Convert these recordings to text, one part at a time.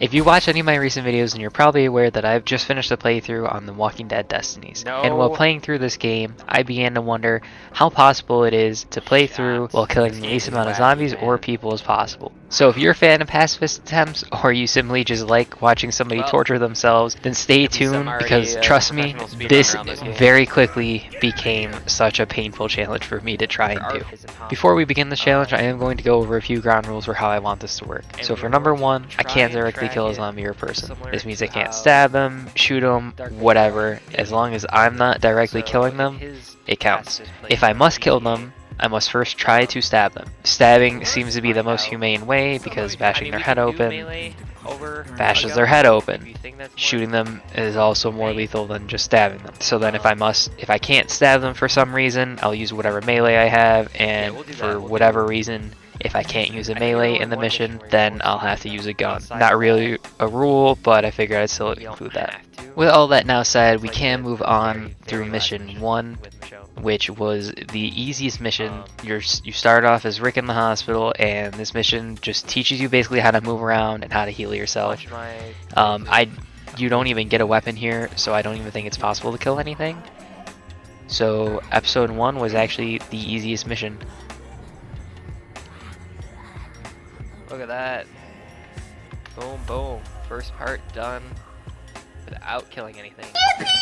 If you watch any of my recent videos, then you're probably aware that I've just finished a playthrough on the Walking Dead Destinies. And while No playing through this game, I began to wonder how possible it is to play through while killing This the game least is amount of wacky, zombies or man. people as possible. So if you're a fan of pacifist attempts, or you simply just like watching somebody Well, torture themselves, then stay at least I'm tuned already because a trust me, professional this speedrunner on this game. very quickly became such a painful challenge for me to try and do. Before we begin this challenge, I am going to go over a few ground rules for how I want this to work. So for number one, I can't directly kill a zombie or person. This means I can't stab them, shoot them, whatever. As long as I'm not directly killing them, it counts. If I must kill them, I must first try to stab them. Stabbing seems to be the most humane way because bashing their head open bashes their head open. Shooting them is also more lethal than just stabbing them. So then if I can't stab them for some reason, I'll use whatever melee I have, and for whatever reason, if I can't use a melee in the mission, then I'll have to use a gun. Not really a rule, but I figured I'd still include that. With all that now said, we can move on through mission 1, which was the easiest mission. You start off as Rick in the hospital, and this mission just teaches you basically how to move around and how to heal yourself. You don't even get a weapon here, so I don't even think it's possible to kill anything. So episode 1 was actually the easiest mission. Look at that. Boom, boom. First part done without killing anything.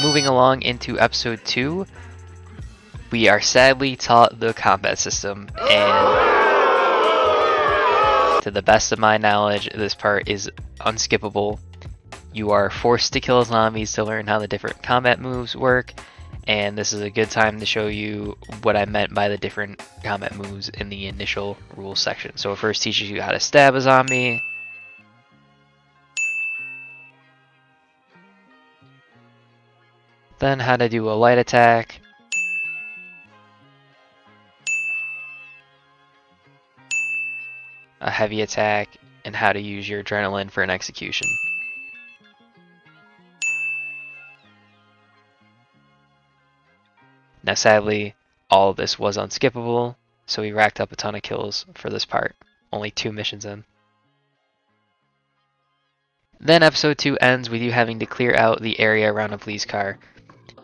Moving along into episode 2, we are sadly taught the combat system, and to the best of my knowledge, this part is unskippable. You are forced to kill zombies to learn how the different combat moves work, and this is a good time to show you what I meant by the different combat moves in the initial rules section. So it first teaches you how to stab a zombie, then how to do a light attack, a heavy attack, and how to use your adrenaline for an execution. Now sadly, all of this was unskippable, so we racked up a ton of kills for this part, only 2 missions in. Then episode 2 ends with you having to clear out the area around a police car.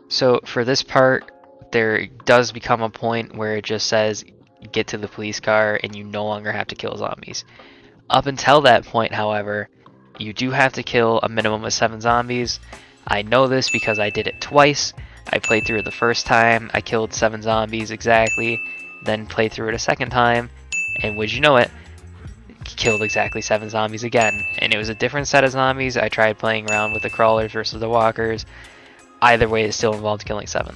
So for this part, there does become a point where it just says get to the police car and you no longer have to kill zombies. Up until that point, however, you do have to kill a minimum of 7 zombies. I know this because I did it twice. I played through it the first time, I killed 7 zombies exactly, then played through it a second time, and would you know it, killed exactly 7 zombies again. And it was a different set of zombies. I tried playing around with the crawlers versus the walkers. Either way, it still involved killing 7.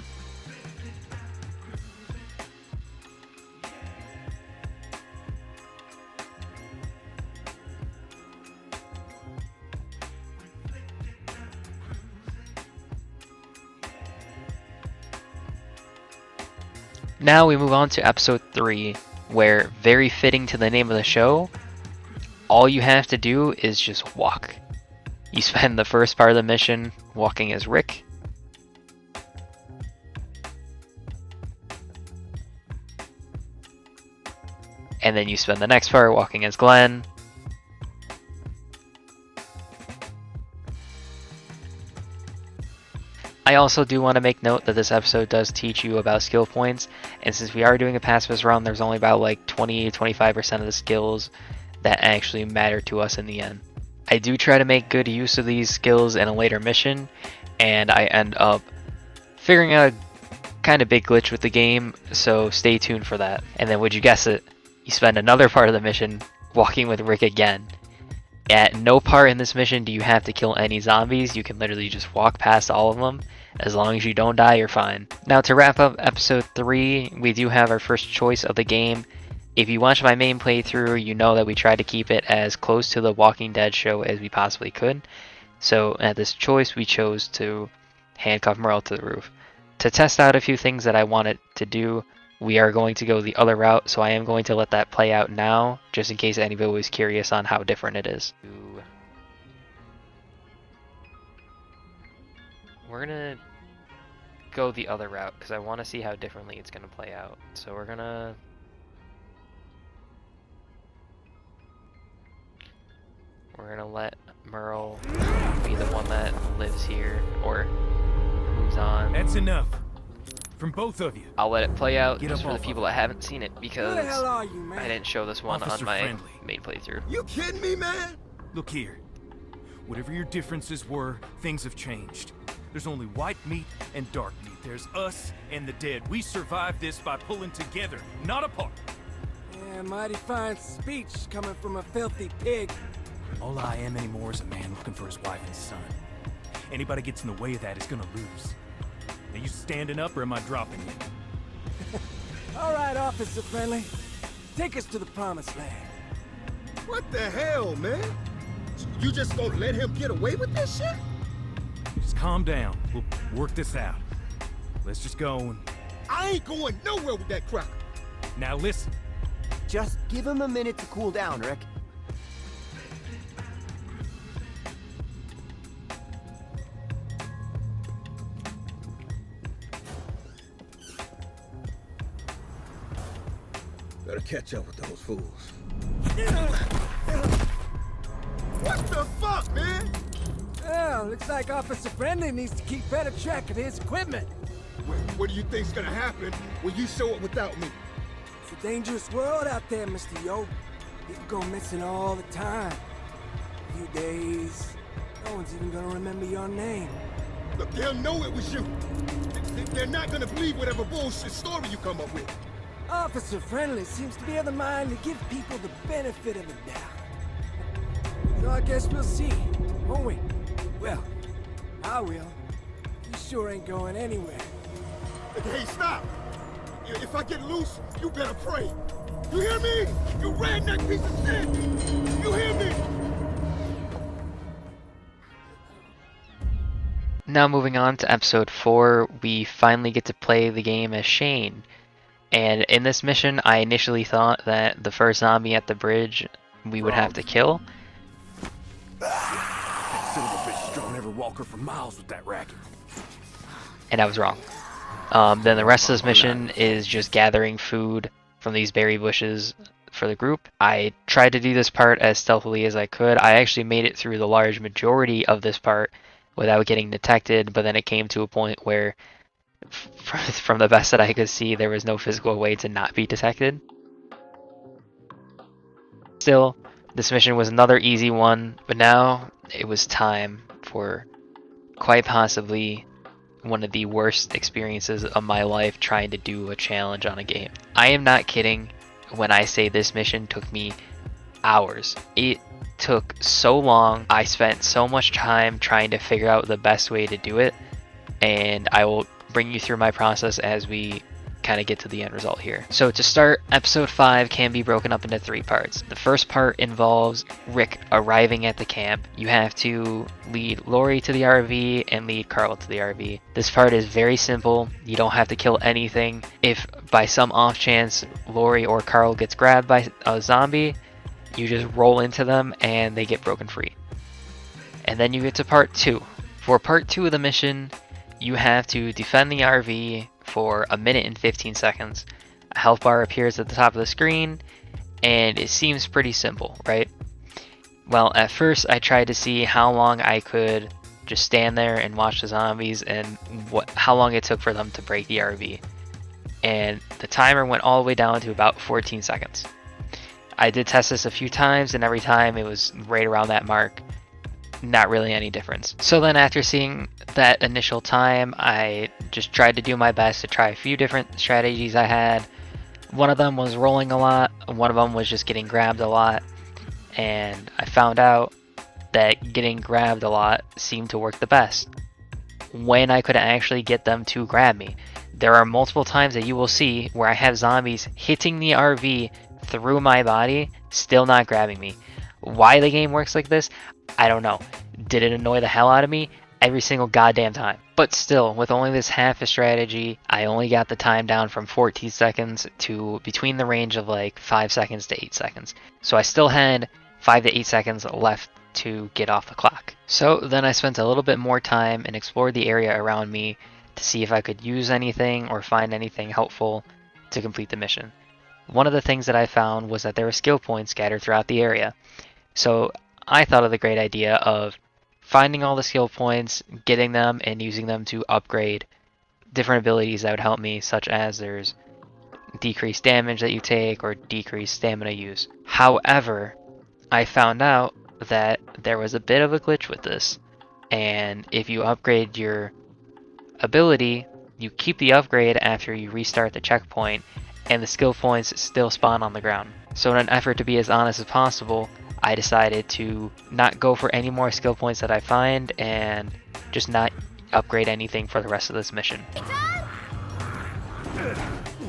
Now we move on to episode 3, where, very fitting to the name of the show, all you have to do is just walk. You spend the first part of the mission walking as Rick, and then you spend the next part walking as Glenn, I also do want to make note that this episode does teach you about skill points, and since we are doing a pacifist run, there's only about like 20-25% of the skills that actually matter to us in the end. I do try to make good use of these skills in a later mission, and I end up figuring out a kind of big glitch with the game, so stay tuned for that. And then would you guess it, you spend another part of the mission walking with Rick again. At no part in this mission do you have to kill any zombies. You can literally just walk past all of them. As long as you don't die, you're fine. Now to wrap up episode 3, we do have our first choice of the game. If you watch my main playthrough, you know that we tried to keep it as close to the Walking Dead show as we possibly could. So at this choice, we chose to handcuff Merle to the roof. To test out a few things that I wanted to do, we are going to go the other route, so I am going to let that play out now, just in case anybody was curious on how different it is. We're gonna go the other route, because I want to see how differently it's gonna play out. So we're gonna... let Merle be the one that lives here or moves on. That's enough. From both of you. I'll let it play out Get just up for the off people of that haven't seen it because Who the hell are you, man? I didn't show this one Officer on my friendly. main playthrough. You kidding me, man? Look here. Whatever your differences were, things have changed. There's only white meat and dark meat. There's us and the dead. We survived this by pulling together, not apart. Yeah, mighty fine speech coming from a filthy pig. All I am anymore is a man looking for his wife and son. Anybody gets in the way of that is gonna lose. Are you standing up or am I dropping you? All right, Officer Friendly. Take us to the promised land. What the hell, man? You just gonna let him get away with this shit? Just calm down. We'll work this out. Let's just go and... I ain't going nowhere with that cracker. Now listen. Just give him a minute to cool down, Rick. Better catch up with those fools. What the fuck, man? Oh, looks like Officer Friendly needs to keep better track of his equipment. What do you think's gonna happen when you show up without me? It's a dangerous world out there, Mr. Yo. People go missing all the time. A few days, no one's even gonna remember your name. Look, they'll know it was you. They're not gonna believe whatever bullshit story you come up with. Officer Friendly seems to be of the mind to give people the benefit of the doubt. So I guess we'll see, won't we? Well, I will. You sure ain't going anywhere. Hey, stop! If I get loose, you better pray. You hear me? You redneck piece of shit! You hear me? Now moving on to episode 4, we finally get to play the game as Shane. And in this mission, I initially thought that the first zombie at the bridge we would have to kill. That son of a bitch has drawn every walker for miles with that racket. And I was wrong. Then the rest of this mission is just gathering food from these berry bushes for the group. I tried to do this part as stealthily as I could. I actually made it through the large majority of this part without getting detected, but then it came to a point where from the best that I could see, there was no physical way to not be detected. Still, this mission was another easy one, but now it was time for quite possibly one of the worst experiences of my life trying to do a challenge on a game. I am not kidding when I say this mission took me hours. It took so long. I spent so much time trying to figure out the best way to do it, and I will bring you through my process as we kind of get to the end result here. So to start, episode 5 can be broken up into 3 parts. The first part involves Rick arriving at the camp. You have to lead Lori to the RV and lead Carl to the RV. This part is very simple. You don't have to kill anything. If by some off chance Lori or Carl gets grabbed by a zombie, you just roll into them and they get broken free. And then you get to part 2. For part 2 of the mission, you have to defend the RV for 1 minute and 15 seconds. A health bar appears at the top of the screen, and it seems pretty simple, right? Well, at first I tried to see how long I could just stand there and watch the zombies and how long it took for them to break the RV. And the timer went all the way down to about 14 seconds. I did test this a few times, and every time it was right around that mark. Not really any difference. So then after seeing that initial time, I just tried to do my best to try a few different strategies I had. One of them was rolling a lot, one of them was just getting grabbed a lot, and I found out that getting grabbed a lot seemed to work the best when I could actually get them to grab me. There are multiple times that you will see where I have zombies hitting the RV through my body, still not grabbing me. Why the game works like this, I don't know. Did it annoy the hell out of me? Every single goddamn time. But still, with only this half a strategy, I only got the time down from 14 seconds to between the range of like 5 seconds to 8 seconds. So I still had 5 to 8 seconds left to get off the clock. So then I spent a little bit more time and explored the area around me to see if I could use anything or find anything helpful to complete the mission. One of the things that I found was that there were skill points scattered throughout the area. So I thought of the great idea of finding all the skill points, getting them, and using them to upgrade different abilities that would help me, such as there's decreased damage that you take or decreased stamina use. However, I found out that there was a bit of a glitch with this, and if you upgrade your ability, you keep the upgrade after you restart the checkpoint, and the skill points still spawn on the ground. So in an effort to be as honest as possible, I decided to not go for any more skill points that I find and just not upgrade anything for the rest of this mission.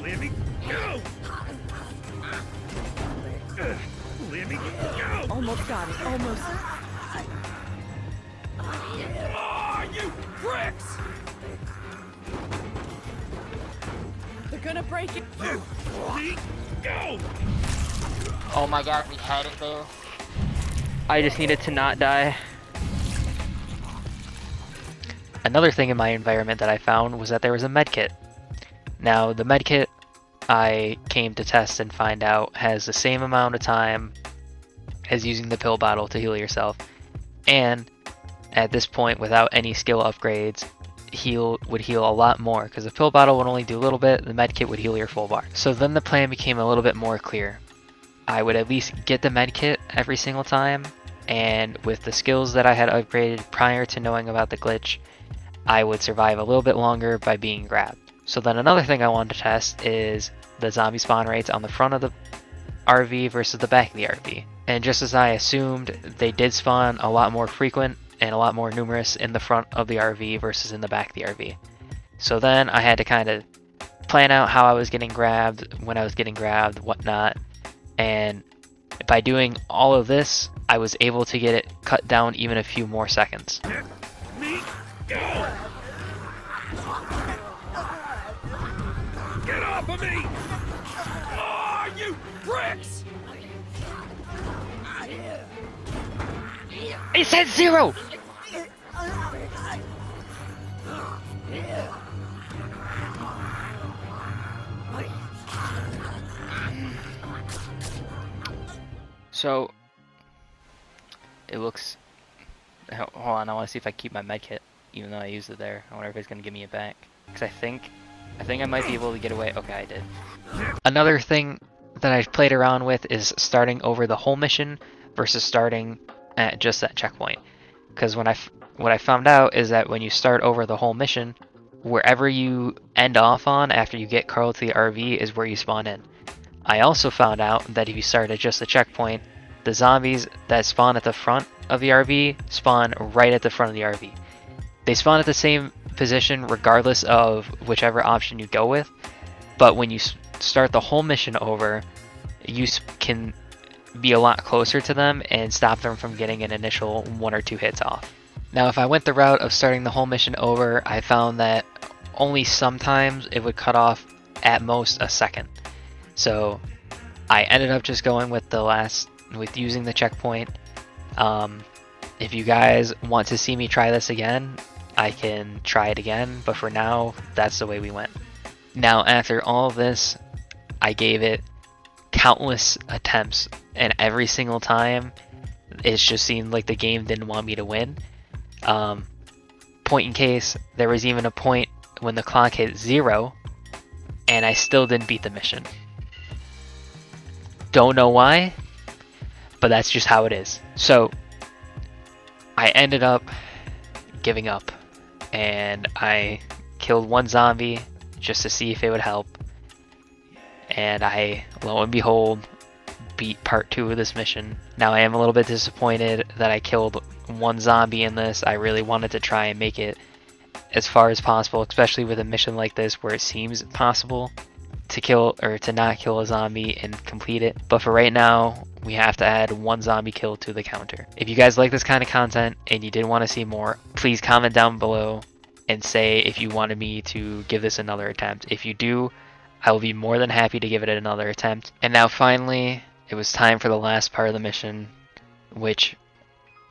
Let me go! Let me go! Almost got it, almost. Oh, you pricks! They're gonna break it. Let me go! Oh my god, we had it there. I just needed to not die. Another thing in my environment that I found was that there was a medkit. Now, the medkit I came to test and find out has the same amount of time as using the pill bottle to heal yourself, and at this point, without any skill upgrades, would heal a lot more, because the pill bottle would only do a little bit, the medkit would heal your full bar. So then the plan became a little bit more clear. I would at least get the medkit every single time, and with the skills that I had upgraded prior to knowing about the glitch, I would survive a little bit longer by being grabbed. So then another thing I wanted to test is the zombie spawn rates on the front of the RV versus the back of the RV. And just as I assumed, they did spawn a lot more frequent and a lot more numerous in the front of the RV versus in the back of the RV. So then I had to kind of plan out how I was getting grabbed, when I was getting grabbed, whatnot. And by doing all of this, I was able to get it cut down even a few more seconds. Let me go! Get off of me! Oh, you pricks! It said 0! So, it looks... Hold on, I want to see if I keep my medkit, even though I used it there. I wonder if it's going to give me it back. Because I think I might be able to get away. Okay, I did. Another thing that I've played around with is starting over the whole mission versus starting at just that checkpoint. Because what I found out is that when you start over the whole mission, wherever you end off on after you get Carl to the RV is where you spawn in. I also found out that if you start at just the checkpoint, the zombies that spawn at the front of the RV spawn right at the front of the RV. They spawn at the same position regardless of whichever option you go with, but when you start the whole mission over, you can be a lot closer to them and stop them from getting an initial 1 or 2 hits off. Now, if I went the route of starting the whole mission over, I found that only sometimes it would cut off at most a second. So I ended up just going with with using the checkpoint. If you guys want to see me try this again, I can try it again, but for now, that's the way we went. Now, after all of this, I gave it countless attempts, and every single time, it just seemed like the game didn't want me to win. Point in case, there was even a point when the clock hit 0, and I still didn't beat the mission. Don't know why, but that's just how it is. So, I ended up giving up, and I killed one zombie just to see if it would help, and I, lo and behold, beat part 2 of this mission. Now I am a little bit disappointed that I killed one zombie in this. I really wanted to try and make it as far as possible, especially with a mission like this where it seems possible to kill or to not kill a zombie and complete it. But for right now, we have to add 1 zombie kill to the counter. If you guys like this kind of content and you did want to see more, please comment down below and say if you wanted me to give this another attempt. If you do, I will be more than happy to give it another attempt. And now finally, it was time for the last part of the mission, which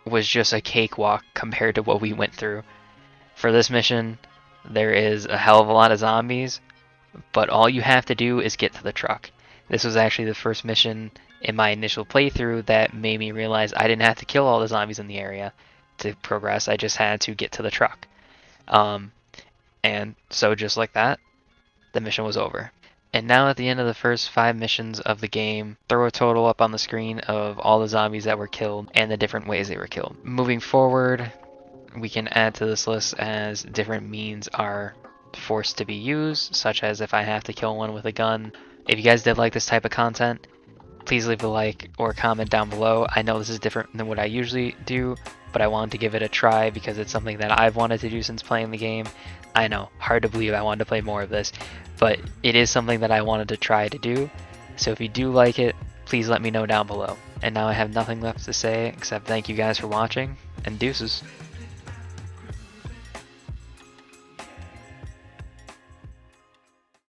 was just a cakewalk compared to what we went through. For this mission, there is a hell of a lot of zombies, but all you have to do is get to the truck. This was actually the first mission in my initial playthrough that made me realize I didn't have to kill all the zombies in the area to progress. I just had to get to the truck. And so just like that, the mission was over. And now at the end of the first 5 missions of the game, throw a total up on the screen of all the zombies that were killed and the different ways they were killed. Moving forward, we can add to this list as different means are forced to be used, such as if I have to kill one with a gun. If you guys did like this type of content, please leave a like or comment down below. I know this is different than what I usually do, but I wanted to give it a try because it's something that I've wanted to do since playing the game. I know, hard to believe I wanted to play more of this, but it is something that I wanted to try to do. So if you do like it, please let me know down below. And now I have nothing left to say except thank you guys for watching, and deuces.